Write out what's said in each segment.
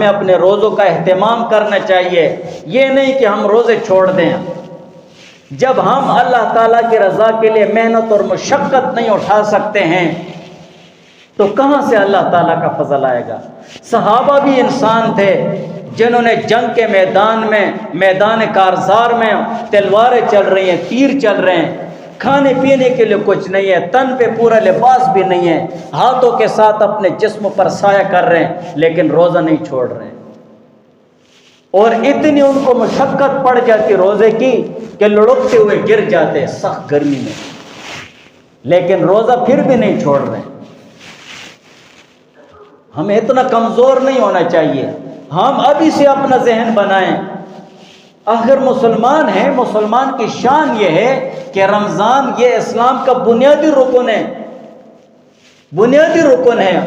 ہمیں اپنے روزوں کا اہتمام کرنا چاہیے، یہ نہیں کہ ہم روزے چھوڑ دیں۔ جب ہم اللہ تعالیٰ کی رضا کے لیے محنت اور مشقت نہیں اٹھا سکتے ہیں تو کہاں سے اللہ تعالیٰ کا فضل آئے گا؟ صحابہ بھی انسان تھے جنہوں نے جنگ کے میدان میں، میدان کارزار میں تلواریں چل رہی ہیں، تیر چل رہے ہیں، کھانے پینے کے لیے کچھ نہیں ہے، تن پہ پورا لباس بھی نہیں ہے، ہاتھوں کے ساتھ اپنے جسم پر سایہ کر رہے ہیں لیکن روزہ نہیں چھوڑ رہے ہیں، اور اتنی ان کو مشقت پڑ جاتی روزے کی کہ لڑکتے ہوئے گر جاتے سخت گرمی میں، لیکن روزہ پھر بھی نہیں چھوڑ رہے ہیں۔ ہمیں اتنا کمزور نہیں ہونا چاہیے، ہم ابھی سے اپنا ذہن بنائیں۔ آخر مسلمان ہیں، مسلمان کی شان یہ ہے کہ رمضان یہ اسلام کا بنیادی رکن ہے، بنیادی رکن ہے۔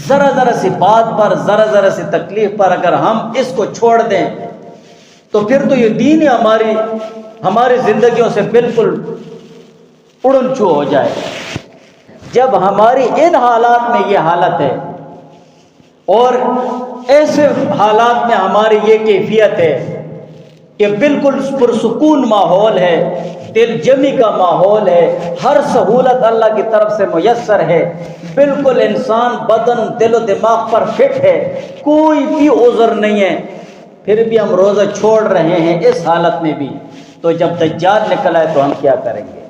ذرا سی بات پر، ذرا سی تکلیف پر اگر ہم اس کو چھوڑ دیں تو پھر تو یہ دین ہی ہماری زندگیوں سے بالکل اڑن چھو ہو جائے۔ جب ہماری ان حالات میں یہ حالت ہے اور ایسے حالات میں ہماری یہ کیفیت ہے کہ بالکل پرسکون ماحول ہے، دل جمی کا ماحول ہے، ہر سہولت اللہ کی طرف سے میسر ہے، بالکل انسان بدن دل و دماغ پر فٹ ہے، کوئی بھی عذر نہیں ہے، پھر بھی ہم روزہ چھوڑ رہے ہیں اس حالت میں بھی، تو جب دجال نکل آئے تو ہم کیا کریں گے؟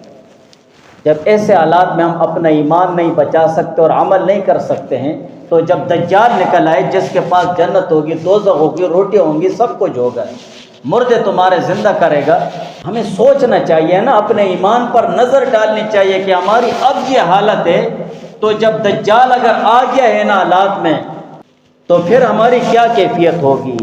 جب ایسے حالات میں ہم اپنا ایمان نہیں بچا سکتے اور عمل نہیں کر سکتے ہیں تو جب دجال نکل آئے جس کے پاس جنت ہوگی، دوزخ ہوگی، روٹیاں ہوں گی، سب کچھ ہوگا، مردے تمہارے زندہ کرے گا۔ ہمیں سوچنا چاہیے نا، اپنے ایمان پر نظر ڈالنی چاہیے کہ ہماری اب یہ حالت ہے تو جب دجال اگر آ گیا ہے نا حالات میں تو پھر ہماری کیا کیفیت ہوگی۔